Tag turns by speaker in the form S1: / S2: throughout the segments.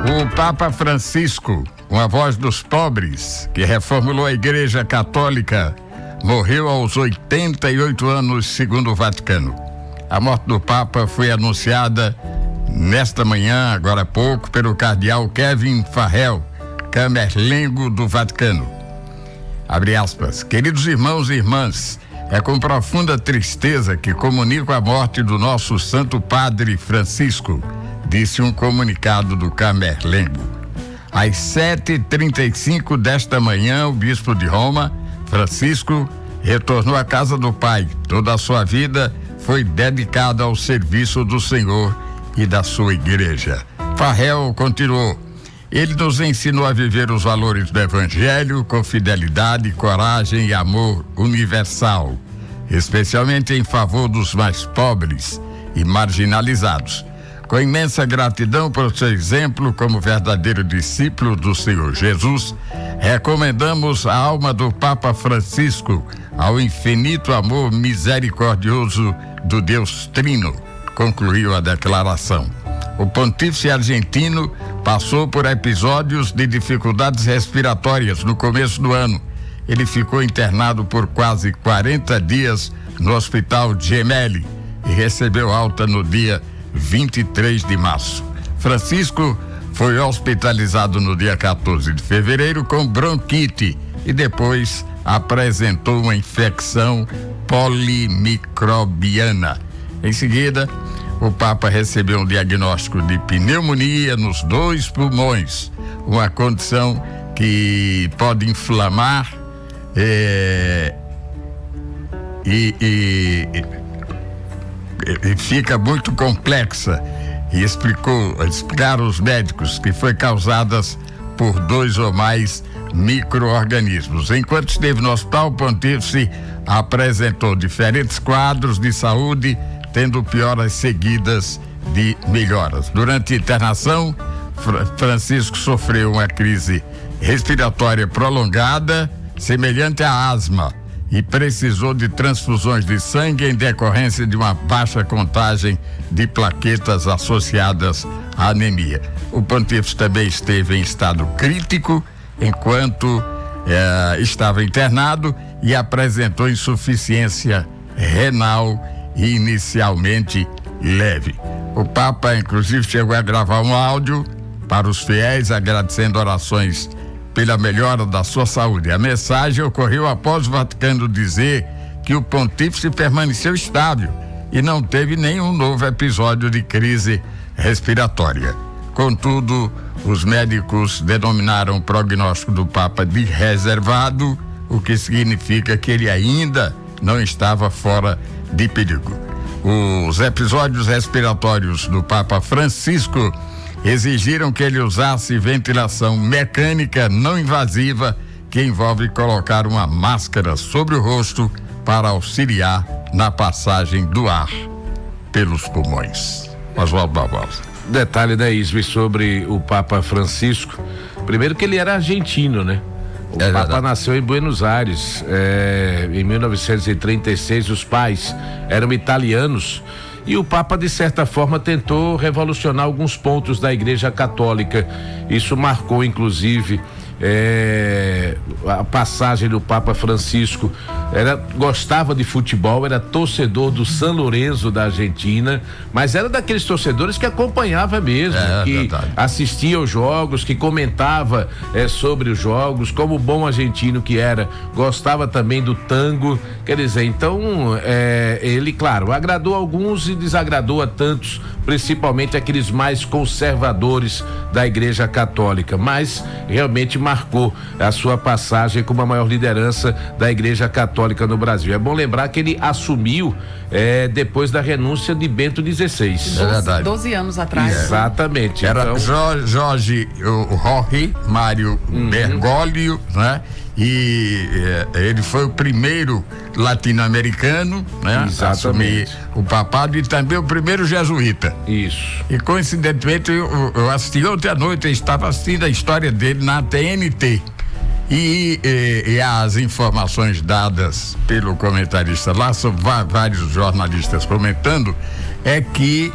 S1: O Papa Francisco, uma voz dos pobres, que reformulou a Igreja Católica, morreu aos 88 anos, segundo o Vaticano. A morte do Papa foi anunciada nesta manhã, agora há pouco, pelo cardeal Kevin Farrell, camerlengo do Vaticano. Abre aspas. Queridos irmãos e irmãs, é com profunda tristeza que comunico a morte do nosso Santo Padre Francisco, disse um comunicado do camerlengo. Às 7h35 desta manhã, o bispo de Roma, Francisco, retornou à casa do Pai. Toda a sua vida foi dedicada ao serviço do Senhor e da sua igreja. Farrell continuou. Ele nos ensinou a viver os valores do Evangelho com fidelidade, coragem e amor universal, especialmente em favor dos mais pobres e marginalizados. Com imensa gratidão por seu exemplo como verdadeiro discípulo do Senhor Jesus, recomendamos a alma do Papa Francisco ao infinito amor misericordioso do Deus Trino, concluiu a declaração. O pontífice argentino passou por episódios de dificuldades respiratórias no começo do ano. Ele ficou internado por quase 40 dias no Hospital Gemelli e recebeu alta no dia 23 de março. Francisco foi hospitalizado no dia 14 de fevereiro com bronquite e depois apresentou uma infecção polimicrobiana. Em seguida, o Papa recebeu um diagnóstico de pneumonia nos 2 pulmões, uma condição que pode inflamar e fica muito complexa, e explicaram os médicos que foi causadas por 2 ou mais micro-organismos. Enquanto esteve no hospital, o pontífice apresentou diferentes quadros de saúde, tendo pioras seguidas de melhoras. Durante a internação, Francisco sofreu uma crise respiratória prolongada, semelhante à asma, e precisou de transfusões de sangue em decorrência de uma baixa contagem de plaquetas associadas à anemia. O pontífice também esteve em estado crítico enquanto estava internado e apresentou insuficiência renal inicialmente leve. O Papa, inclusive, chegou a gravar um áudio para os fiéis agradecendo orações pela melhora da sua saúde. A mensagem ocorreu após o Vaticano dizer que o pontífice permaneceu estável e não teve nenhum novo episódio de crise respiratória. Contudo, os médicos denominaram o prognóstico do Papa de reservado, o que significa que ele ainda não estava fora de perigo. Os episódios respiratórios do Papa Francisco exigiram que ele usasse ventilação mecânica não invasiva, que envolve colocar uma máscara sobre o rosto para auxiliar na passagem do ar pelos pulmões. Oswaldo Barbosa.
S2: Detalhe, né, Isvi, sobre o Papa Francisco. Primeiro que ele era argentino, né? O Papa verdade. Nasceu em Buenos Aires, em 1936. Os pais eram italianos e o Papa, de certa forma, tentou revolucionar alguns pontos da Igreja Católica. Isso marcou, inclusive, a passagem do Papa Francisco. Gostava de futebol, era torcedor do San Lorenzo da Argentina, mas era daqueles torcedores que acompanhava mesmo, que verdade. Assistia aos jogos, que comentava sobre os jogos, como bom argentino que era, gostava também do tango. Quer dizer, então ele, claro, agradou a alguns e desagradou a tantos, principalmente aqueles mais conservadores da Igreja Católica, mas realmente marcou a sua passagem como a maior liderança da Igreja Católica no Brasil. É bom lembrar que ele assumiu depois da renúncia de Bento XVI.
S3: É verdade. 12 anos atrás.
S2: Exatamente.
S1: Era então, Jorge Mário Bergoglio, né? E ele foi o primeiro latino-americano, né? A assumir o papado e também o primeiro jesuíta.
S2: Isso.
S1: E coincidentemente eu assisti ontem à noite, eu estava assistindo a história dele na TNT. E as informações dadas pelo comentarista lá, sobre vários jornalistas comentando, é que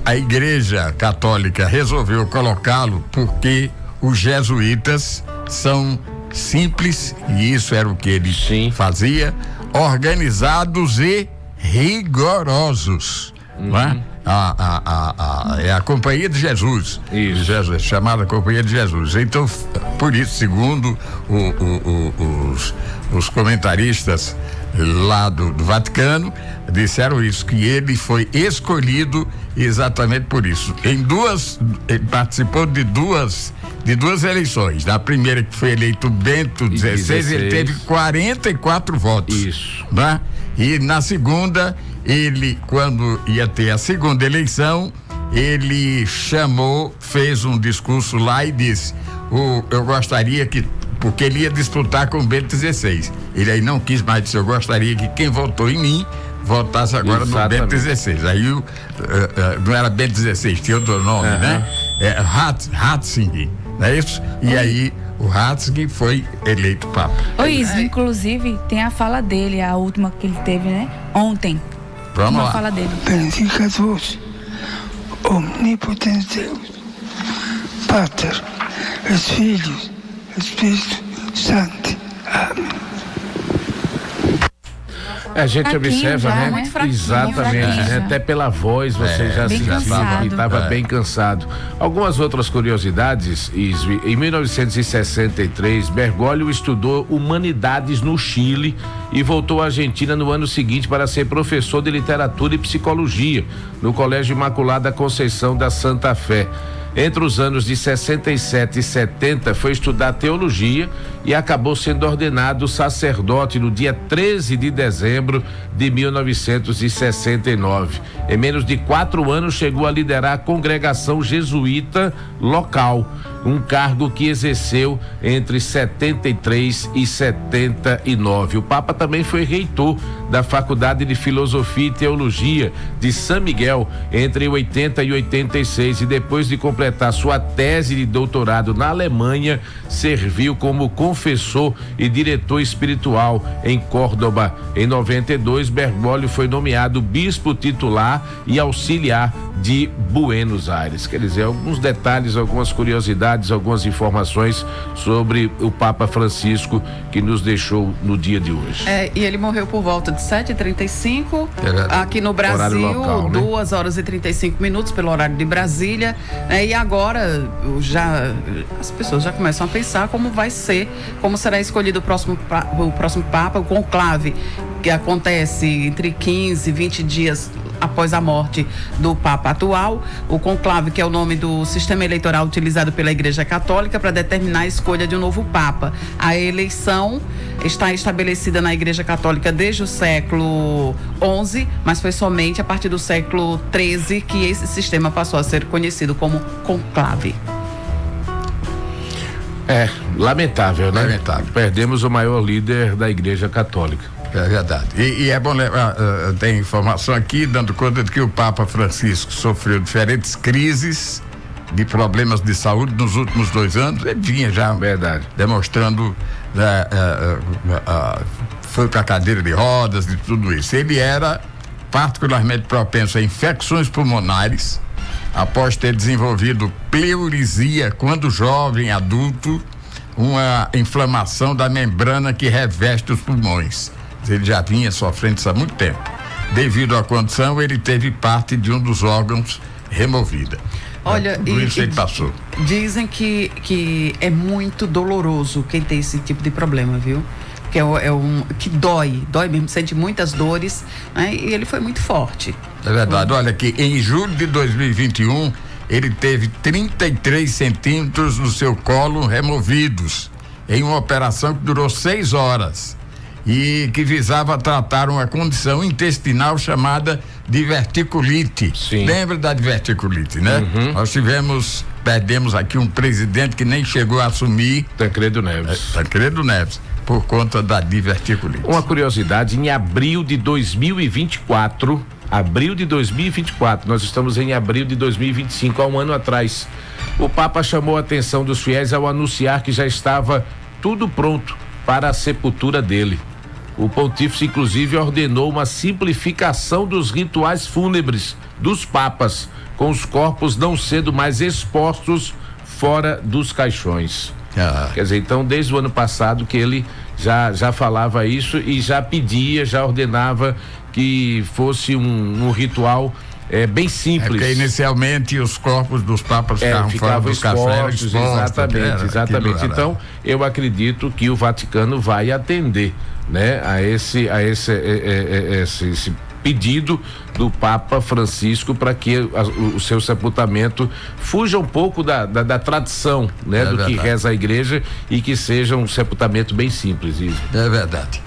S1: A Igreja Católica resolveu colocá-lo porque os jesuítas são simples, e isso era o que ele fazia, organizados e rigorosos. Né? É a Companhia de Jesus. Isso. Chamada Companhia de Jesus. Então, por isso, segundo os comentaristas lá do Vaticano, disseram isso, que ele foi escolhido exatamente por isso. Ele participou de duas eleições. Na primeira, que foi eleito Bento XVI, ele teve 44 votos.
S2: Isso.
S1: Né? E na segunda, quando ia ter a segunda eleição, ele fez um discurso lá e disse: eu gostaria que, porque ele ia disputar com o Bento XVI. Ele aí não quis mais, disse: eu gostaria que quem votou em mim votasse agora no Bento XVI. Aí não era Bento XVI, tinha outro nome, né? Ratzinger, não é isso? E aí o Ratzinger foi eleito Papa.
S4: Inclusive tem a fala dele, a última que ele teve, né? Ontem.
S1: Vamos lá.
S4: Fala dele.
S5: Benedicat vos, omnipotens Deus, Pater, et Filius, et Spiritus Sancti. Amém.
S2: A gente observa, né?
S4: Muito fraquinho,
S2: exatamente, né? Até pela voz você já sentiu que estava bem cansado. Algumas outras curiosidades, Isvi. Em 1963, Bergoglio estudou humanidades no Chile e voltou à Argentina no ano seguinte para ser professor de literatura e psicologia no Colégio Imaculada Conceição da Santa Fé. Entre os anos de 67 e 70 foi estudar teologia e acabou sendo ordenado sacerdote no dia 13 de dezembro de 1969. Em menos de 4 anos chegou a liderar a congregação jesuíta local, um cargo que exerceu entre 73 e 79. O Papa também foi reitor da Faculdade de Filosofia e Teologia de São Miguel entre 80 e 86 e depois de completar sua tese de doutorado na Alemanha, serviu como confessor e diretor espiritual em Córdoba. Em 92, Bergoglio foi nomeado bispo titular e auxiliar de Buenos Aires. Quer dizer, alguns detalhes, algumas curiosidades, algumas informações sobre o Papa Francisco que nos deixou no dia de hoje.
S3: E ele morreu por volta de 7h35, aqui no Brasil,
S2: local, né?
S3: 2h35 pelo horário de Brasília, e agora as pessoas já começam a pensar como será escolhido o próximo Papa, o conclave, que acontece entre 15 e 20 dias após a morte do Papa atual. O conclave, que é o nome do sistema eleitoral utilizado pela Igreja Católica para determinar a escolha de um novo Papa. A eleição está estabelecida na Igreja Católica desde o século XI, mas foi somente a partir do século XIII que esse sistema passou a ser conhecido como conclave.
S2: Lamentável, né?
S1: Lamentável.
S2: Perdemos o maior líder da Igreja Católica.
S1: É verdade. E é bom lembrar, tem informação aqui dando conta de que o Papa Francisco sofreu diferentes crises de problemas de saúde nos últimos 2 anos. Ele vinha já demonstrando, foi para a cadeira de rodas e tudo isso. Ele era particularmente propenso a infecções pulmonares, após ter desenvolvido pleurisia quando jovem adulto, uma inflamação da membrana que reveste os pulmões. Ele já vinha sofrendo isso há muito tempo. Devido à condição, ele teve parte de um dos órgãos removida.
S3: Olha,
S1: isso ele passou.
S3: Dizem que é muito doloroso quem tem esse tipo de problema, viu? Que que dói mesmo, sente muitas dores, né? E ele foi muito forte.
S1: É verdade. Olha que em julho de 2021 ele teve 33 centímetros no seu colo removidos em uma operação que durou 6 horas e que visava tratar uma condição intestinal chamada diverticulite.
S2: Sim.
S1: Lembra da diverticulite, né?
S2: Uhum.
S1: Nós perdemos aqui um presidente que nem chegou a assumir.
S2: Tancredo Neves.
S1: Por conta da diverticulite.
S2: Uma curiosidade, em abril de 2024, nós estamos em abril de 2025, há um ano atrás, o Papa chamou a atenção dos fiéis ao anunciar que já estava tudo pronto para a sepultura dele. O pontífice, inclusive, ordenou uma simplificação dos rituais fúnebres dos papas, com os corpos não sendo mais expostos fora dos caixões. Quer dizer, então desde o ano passado que ele já falava isso e já pedia, já ordenava que fosse um ritual bem simples.
S1: Porque inicialmente os corpos dos papas ficavam fora do café,
S2: exatamente. Então eu acredito que o Vaticano vai atender, né, a esse pedido do Papa Francisco para que o seu sepultamento fuja um pouco da tradição, né, do que reza a igreja, e que seja um sepultamento bem simples.
S1: É verdade.